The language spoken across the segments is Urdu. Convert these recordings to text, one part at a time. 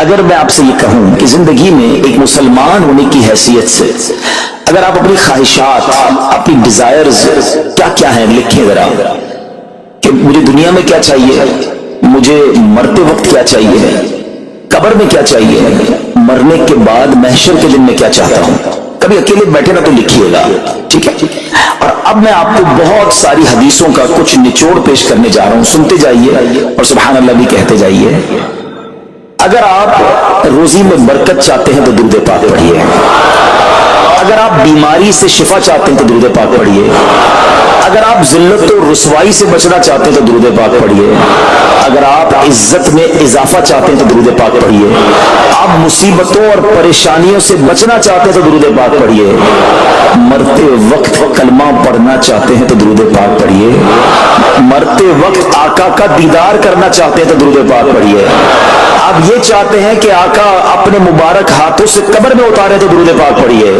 اگر میں آپ سے یہ کہوں کہ زندگی میں ایک مسلمان ہونے کی حیثیت سے اگر آپ اپنی خواہشات، اپنی ڈیزائرز کیا کیا ہیں لکھیں ذرا، کہ مجھے دنیا میں کیا چاہیے، مجھے مرتے وقت کیا چاہیے، قبر میں کیا چاہیے، مرنے کے بعد محشر کے دن میں کیا چاہتا ہوں، کبھی اکیلے بیٹھے نا تو لکھیے گا، ٹھیک ہے؟ اور اب میں آپ کو بہت ساری حدیثوں کا کچھ نچوڑ پیش کرنے جا رہا ہوں، سنتے جائیے اور سبحان اللہ بھی کہتے جائیے۔ اگر آپ روزی میں برکت چاہتے ہیں تو درود پاک پڑھیے، اگر آپ بیماری سے شفا چاہتے ہیں تو درود پاک پڑھیے، اگر آپ ذلت و رسوائی سے بچنا چاہتے ہیں تو درود پاک پڑھیے، اگر آپ عزت میں اضافہ چاہتے ہیں تو درود پاک پڑھیے، آپ مصیبتوں اور پریشانیوں سے بچنا چاہتے ہیں تو درود پاک پڑھیے، مرتے وقت کلمہ پڑھنا چاہتے ہیں تو درود پاک پڑھیے، مرتے وقت آقا کا دیدار کرنا چاہتے ہیں تو درود پاک پڑھیے، آپ یہ چاہتے ہیں کہ آقا اپنے مبارک ہاتھوں سے قبر میں اتارے تو درود پاک پڑھیے،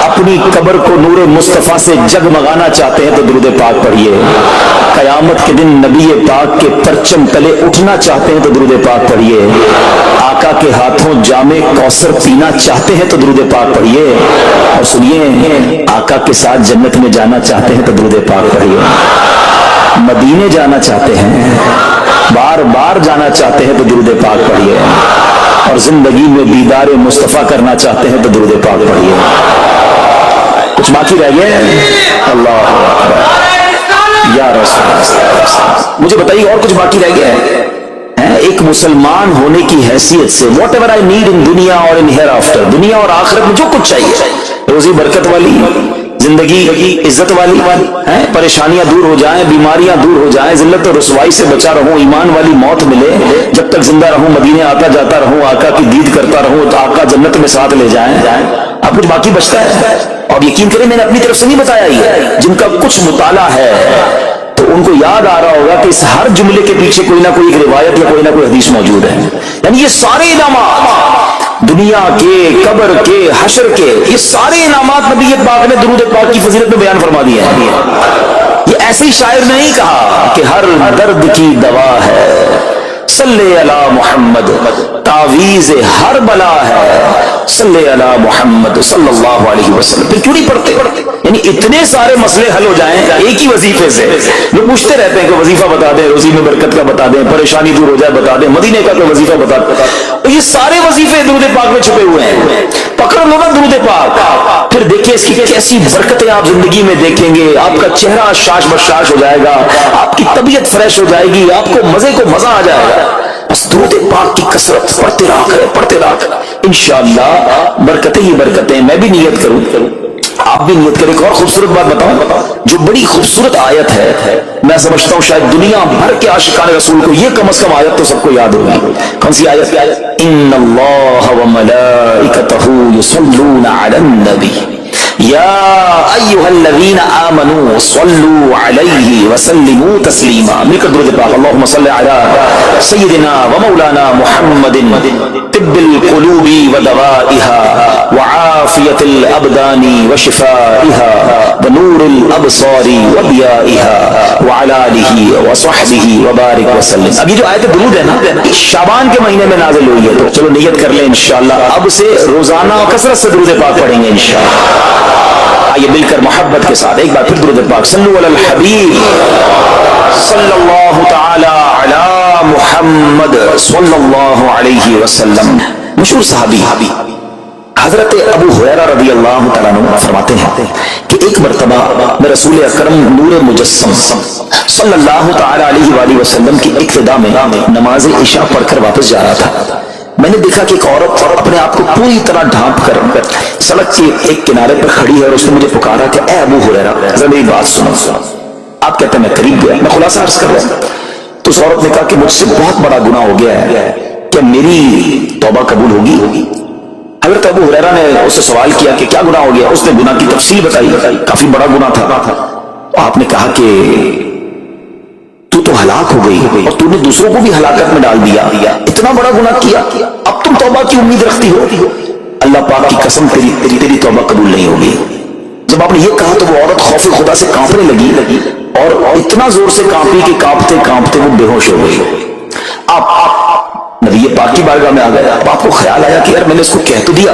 اپنی قبر کو نور مصطفیٰ سے جگمگانا چاہتے ہیں تو درود پاک پڑھیے، قیامت کے دن نبی پاک کے پرچم تلے اٹھنا چاہتے ہیں تو درود پاک پڑھیے، آقا کے ہاتھوں جام کوثر پینا چاہتے ہیں تو درود پاک پڑھیے، اور سنیے آقا کے ساتھ جنت میں جانا چاہتے ہیں تو درود پاک پڑھیے، مدینے جانا چاہتے ہیں، بار بار جانا چاہتے ہیں تو درود پاک پڑھیے، اور زندگی میں دیدار مصطفیٰ کرنا چاہتے ہیں تو درود پاک پڑھیے۔ کچھ باقی رہ گئے؟ اللہ اکبر یا رسول اللہ، مجھے بتائیے اور کچھ باقی رہ گیا ہے؟ ایک مسلمان ہونے کی حیثیت سے what ever I need in دنیا اور ان ہیئر آفٹر، دنیا اور آخرت میں جو کچھ چاہیے، روزی برکت والی زندگی، عزت والی، پریشانیاں دور ہو جائیں، بیماریاں دور ہو جائیں، ذلت و رسوائی سے بچا رہوں، ایمان والی موت ملے، جب تک زندہ رہوں مدینے آتا جاتا رہوں، آقا کی دید کرتا رہوں، تو آقا جنت میں ساتھ لے جائیں۔ اب کچھ باقی بچتا ہے، اور یقین کریں میں نے اپنی طرف سے نہیں بتایا ہی ہے، جن کا کچھ مطالعہ ہے تو ان کو یاد آ رہا ہوگا کہ اس ہر جملے کے پیچھے کوئی نہ کوئی ایک روایت یا کوئی نہ کوئی حدیث موجود ہے، یعنی یہ سارے انعامات دنیا کے، قبر کے، حشر کے، یہ سارے انعامات نبی پاک نے درود پاک کی فضیلت میں بیان فرما دیے ہیں۔ یہ ایسے ہی شاعر نے نہیں کہا کہ ہر درد کی دوا ہے صلی علی محمد، تعویذ ہر بلا ہے صلی علی محمد صلی اللہ علیہ وسلم۔ پھر کیوں نہیں پڑھتے؟ یعنی اتنے سارے مسئلے حل ہو جائیں ایک ہی وظیفے سے۔ لوگ پوچھتے رہتے ہیں کہ وظیفہ بتا دیں، روزی میں برکت کا بتا دیں، پریشانی دور ہو جائے بتا دیں، مدینے کا کوئی وظیفہ بتا دیں، یہ سارے وظیفے درود پاک میں چھپے ہوئے ہیں۔ پکڑ لو نا درود پاک، پھر دیکھیں اس کی کیسی برکتیں آپ زندگی میں دیکھیں گے، آپ کا چہرہ شاش بشاش ہو جائے گا، آپ کی طبیعت فریش ہو جائے گی، آپ کو مزے کو مزہ آ جائے گا۔ بس درود پاک کی کثرت پڑھتے رہا انشاءاللہ برکتیں ہی برکتیں۔ میں بھی نیت کروں، آپ بھی نیت کریں۔ ایک اور خوبصورت بات بتاؤں، جو بڑی خوبصورت آیت ہے، میں سمجھتا ہوں شاید دنیا بھر کے عاشقان رسول کو یہ کم از کم آیت تو سب کو یاد ہوگی۔ کون سی آیت؟ ان اللہ وملائکتہ یصلون علی النبی یا ایھا الذین آمنوا صلوا علیہ وسلموا تسلیما۔ مل کر درود پاک، اللہم صل علی سیدنا ومولانا محمد طب القلوب ودوائها وعافیت الابدان وشفائها ونور الابصار وضیائها وعلی آلہ وصحبہ وبارک وسلم۔ اب یہ جو آیت درود ہے نا، شعبان کے مہینے میں نازل ہوئی ہے، تو چلو نیت کر لیں انشاءاللہ اب سے روزانہ کثرت سے درود پاک پڑھیں گے انشاءاللہ۔ آئیے مل کر محبت کے ساتھ ایک بار پھر درود پاک، صلو علی الحبیب صلی اللہ تعالی علی محمد صلی اللہ علیہ وسلم۔ مشہور صحابی حضرت ابو ہریرہ رضی اللہ تعالیٰ عنہ فرماتے ہیں کہ ایک مرتبہ میں رسول اکرم نور مجسم صلی اللہ تعالی علیہ وآلہ وسلم کی ابتدا میں نماز عشاء پڑھ کر واپس جا رہا تھا۔ میں نے دیکھا کہ ایک عورت اپنے آپ کو پوری طرح ڈھانپ کر سڑک کے ایک کنارے پر کھڑی ہے، اور اس نے مجھے پکارا کہ اے ابو ہریرہ ذرا میری بات سنو۔ آپ کہتے ہیں میں قریب گیا، میں خلاصہ عرض کر رہا ہوں، تو اس عورت نے کہا کہ مجھ سے بہت بڑا گناہ ہو گیا ہے، کیا میری توبہ قبول ہوگی؟ حضرت ابو ہریرہ نے اس سے سوال کیا کہ کیا گناہ ہو گیا؟ اس نے گناہ کی تفصیل بتائی، کافی بڑا گناہ تھا۔ آپ نے کہا کہ تو ہلاک ہو گئی اور تو نے دوسروں کو بھی ہلاکت میں ڈال دیا، اتنا بڑا گناہ کیا، اب تم توبہ کی امید رکھتی ہو؟ اللہ پاک کی قسم تیری توبہ قبول نہیں ہوگی۔ جب آپ نے یہ کہا تو وہ عورت خوف خدا سے کانپنے لگی، اور اتنا زور سے کانپی کہ کانپتے کانپتے وہ بے ہوش ہو گئی۔ آپ نبی پاک کی بارگاہ میں آ گیا. اب آپ کو خیال آیا کہ یار میں نے اس کو کہہ تو دیا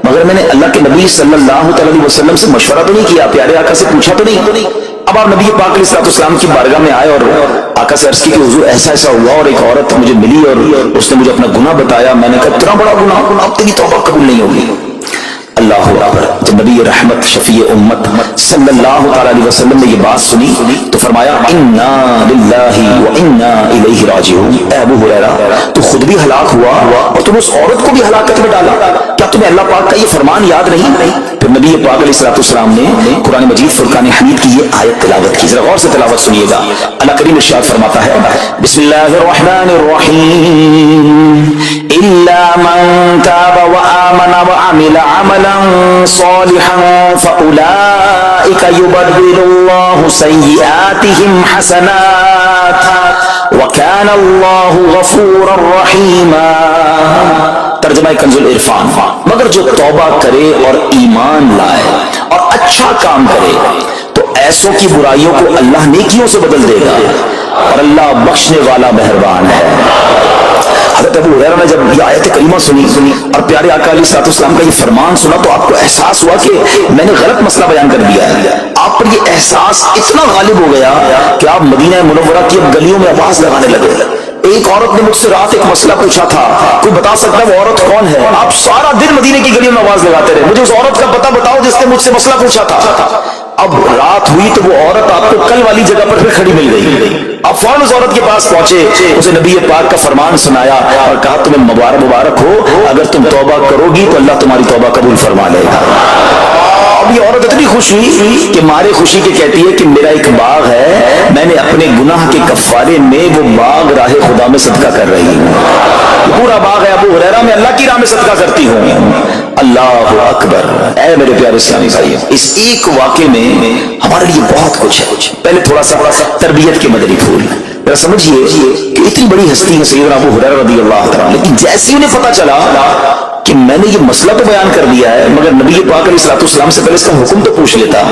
مگر میں نے اللہ کے نبی صلی اللہ علیہ وسلم سے مشورہ تو نہیں کیا, پیارے آقا سے پوچھا تو نہیں. اب آپ نبی پاک علیہ السلام کی بارگاہ میں آئے اور آقا سے عرض کی کہ حضور ایسا ایسا ہوا اور ایک عورت مجھے ملی اور اس نے مجھے اپنا گناہ بتایا. میں نے کہا اتنا بڑا گناہ, اب تیری توبہ قبول نہیں ہوگی. اللہ اکبر. جب نبی رحمت شفیع امت صلی اللہ تعالی علیہ وسلم نے یہ بات سنی تو فرمایا انا للہ و انا الیہ راجعون. اے ابو ہریرہ تو خود بھی ہلاک ہوا اور تم اس عورت کو بھی ہلاکت میں ڈالا, کیا تمہیں اللہ پاک کا یہ فرمان یاد نہیں؟ پھر نبی پاک علیہ السلام نے قرآن مجید فرقان حمید کی یہ آیت تلاوت کی. ذرا غور سے تلاوت سنیے گا. اللہ کریم ارشاد فرماتا ہے بسم اللہ الرحمن الرحیم الا من تاب وآمن وعمل عملا صالحا فأولئك يبدل الله سيئاتهم حسنات وكان الله غفورا رحيما. ترجمہ کنز العرفان. مگر جو توبہ کرے اور ایمان لائے اور اچھا کام کرے تو ایسوں کی برائیوں کو اللہ نیکیوں سے بدل دے گا اور اللہ بخشنے والا مہربان ہے. حضرت ابو ہریرہ نے جب یہ آیت کریمہ سنی اور پیارے آقا علیہ السلام کا یہ فرمان سنا تو آپ کو احساس ہوا کہ میں نے غلط مسئلہ بیان کر دیا ہے. آپ پر یہ احساس اتنا غالب ہو گیا کہ آپ مدینہ منورہ کی گلیوں میں آواز لگانے لگے. ایک عورت نے مجھ سے رات ایک مسئلہ پوچھا تھا, کوئی بتا سکتا ہے وہ عورت کون ہے؟ آپ سارا دن مدینے کی گلیوں میں آواز لگاتے رہے, مجھے اس عورت کا پتہ بتاؤ جس نے مجھ سے مسئلہ پوچھا تھا. اب رات ہوئی تو وہ عورت آپ کو کل والی جگہ پر پھر کھڑی مل گئی. آپ فوراً اس عورت کے پاس پہنچے, اسے نبی پاک کا فرمان سنایا اور کہا تمہیں مبارک ہو, اگر تم توبہ کرو گی تو اللہ تمہاری توبہ قبول فرما لے گا. اب یہ عورت اتنی خوش ہوئی کہ مارے خوشی کے کہتی ہے کہ میرا ایک باغ ہے, میں نے اپنے گناہ کے کفارے میں وہ باغ راہ خدا میں صدقہ کر رہی ہوں. پورا باغ ہے ابو ہریرہ میں اللہ کی راہ میں صدقہ کرتی ہوں. اللہ اکبر. اے میرے پیارے اسلامی بھائیو, اس ایک واقعے میں ہمارے لیے بہت کچھ ہے. پہلے تھوڑا سا تربیت کے مدنی پھول ذرا سمجھیے کہ اتنی بڑی ہستی ہے سیدنا ابو ہریرہ رضی اللہ عنہ, لیکن جیسے انہیں پتہ چلا کہ میں نے یہ مسئلہ تو بیان کر دیا ہے مگر نبی پاک علیہ السلام سے پہلے اس کا حکم تو پوچھ لیتا,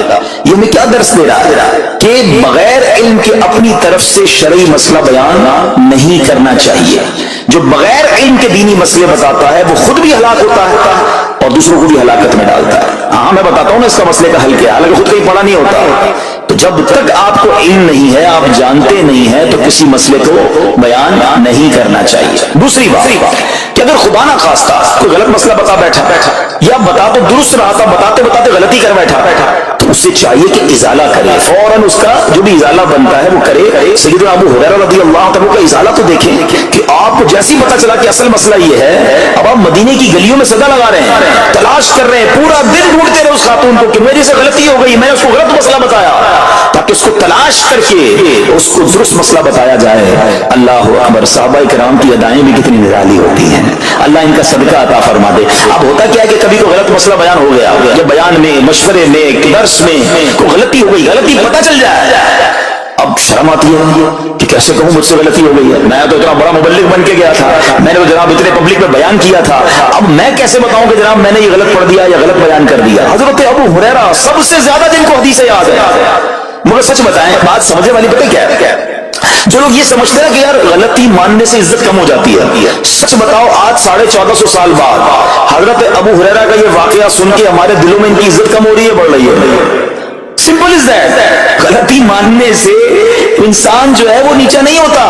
یہ ہمیں کیا درس دے رہا ہے کہ بغیر علم کے اپنی طرف سے شرعی مسئلہ بیان نہیں کرنا چاہیے. جو بغیر علم کے دینی مسئلے بتاتا ہے وہ خود بھی ہلاک ہوتا ہے اور دوسروں کو بھی ہلاکت میں ڈالتا ہے. ہاں میں بتاتا ہوں نا اس کا مسئلے کا حل کیا, حالانکہ خود کہیں پڑھا نہیں ہوتا. تو جب تک آپ کو علم نہیں ہے, آپ جانتے نہیں ہیں, تو کسی مسئلے کو بیان نہیں کرنا چاہیے. دوسری بات کہ اگر خدا نہ خواستہ کوئی غلط مسئلہ بتا بیٹھا یا بتا تو درست رہا تھا, بتاتے بتاتے غلطی کر بیٹھا تو اس سے چاہیے کہ ازالہ کرے, فوراً اس کا جو بھی ازالہ بنتا ہے وہ کرے. سیدنا ابو ہریرہ رضی اللہ عنہ کا ازالہ تو دیکھیں کہ آپ کو جیسے ہی پتہ چلا کہ اصل مسئلہ یہ ہے, اب آپ مدینے کی گلیوں میں صدا لگا رہے ہیں, تلاش کر رہے ہیں, پورا دن ڈھونڈتے رہے اس خاتون کو کہ میرے سے غلطی ہو گئی, میں نے اس کو غلط مسئلہ بتایا, تاکہ اس کو تلاش کر کے اس کو درست مسئلہ بتایا جائے. اللہ اکبر. صحابہ کرام کی ادائیں بھی کتنی نرالی ہوتی ہیں, اللہ ان کا صدقہ عطا فرما دے. اب ہوتا کیا ہے کہ کبھی کوئی غلط مسئلہ بیان ہو گیا, یا بیان میں, مشورے میں, درس میں کوئی غلطی ہو گئی, غلطی پتہ چل جائے, اب شرم آتی ہے کہ کیسے کہوں مجھ سے غلطی ہو گئی ہے, میں تو اتنا بڑا مبلغ بن کے گیا تھا, میں نے جناب اتنے پبلک میں بیان کیا تھا, اب میں کیسے بتاؤں کہ جناب میں نے یہ غلط پڑھ دیا یا غلط بیان کر دیا. حضرت ابو ہریرہ سب سے زیادہ جن کو حدیثیں یاد ہے, مگر سچ بتائیں بات سمجھنے والی پتہ کیا ہے, جو لوگ یہ سمجھتے ہیں کہ یار غلطی ماننے سے عزت کم ہو جاتی ہے, سچ بتاؤ آج 1450 سال بعد حضرت ابو ہریرہ کا یہ واقعہ سن کے ہمارے دلوں میں ان کی عزت کم ہو رہی ہے, بڑھ رہی ہے. Simple is that. غلطی ماننے سے انسان جو ہے وہ نیچا نہیں ہوتا.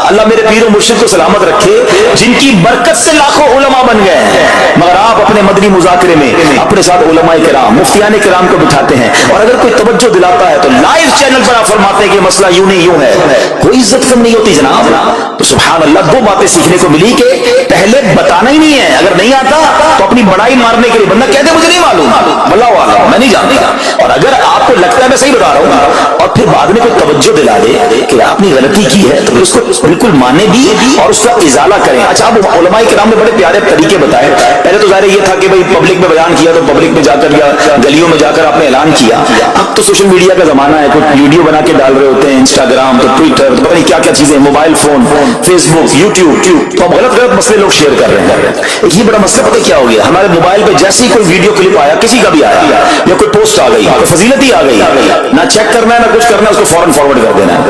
اللہ میرے پیر و مرشد کو سلامت رکھے, جن کی برکت سے لاکھوں علماء بن گئے ہیں, مگر آپ اپنے مدنی مذاکرے میں اپنے ساتھ علماء کرام, مفتیان کرام کو بٹھاتے ہیں, اور اگر کوئی توجہ دلاتا ہے تو لائیو چینل پر آپ فرماتے ہیں کہ مسئلہ یوں نہیں یوں ہے, کوئی عزت کم نہیں ہوتی جناب. تو سبحان اللہ, دو باتیں سیکھنے کو ملی کہ پہلے بتانا ہی نہیں ہے, اگر نہیں آتا تو اپنی بڑائی مارنے کے لیے بندہ کہتے مجھے نہیں معلوم, اللہ عالم میں نہیں جانتا, اور اگر آپ کو لگتا ہے میں صحیح بتا رہا ہوں اور پھر بعد میں کوئی توجہ دلا دے کہ آپ نے غلطی کی ہے تو اس کو بالکل ماننے بھی اور اس کا ازالہ کریں. اچھا, اب علماء کرام نے بڑے پیارے طریقے بتائے. پہلے تو ظاہر یہ تھا کہ بھائی پبلک میں بیان کیا تو پبلک میں جا کر یا گلیوں میں جا کر آپ نے اعلان کیا. اب تو سوشل میڈیا کا زمانہ ہے, کچھ ویڈیو بنا کے ڈال رہے ہوتے ہیں, انسٹاگرام تو ٹویٹر تو پتہ نہیں کیا کیا چیزیں, موبائل فون, فیس بک, یوٹیوب, تو اب غلط مسئلے لوگ شیئر کر رہے ہیں. ایک یہ بڑا مسئلہ پتہ کیا ہو گیا, ہمارے موبائل پہ جیسے ہی کوئی ویڈیو کلپ آیا, کسی کا بھی آیا, یا کوئی پوسٹ آ گئی, کوئی فضیلت ہی آ گئی, نہ چیک کرنا ہے نہ کچھ کرنا ہے, اس کو فوراً فارورڈ کر دینا ہے.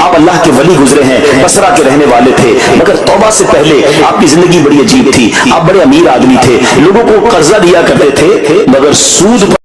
آپ اللہ کے ولی گزرے ہیں, بصرہ کے رہنے والے تھے, مگر توبہ سے پہلے آپ کی زندگی بڑی عجیب تھی. آپ بڑے امیر آدمی تھے, لوگوں کو قرضہ دیا کرتے تھے مگر سود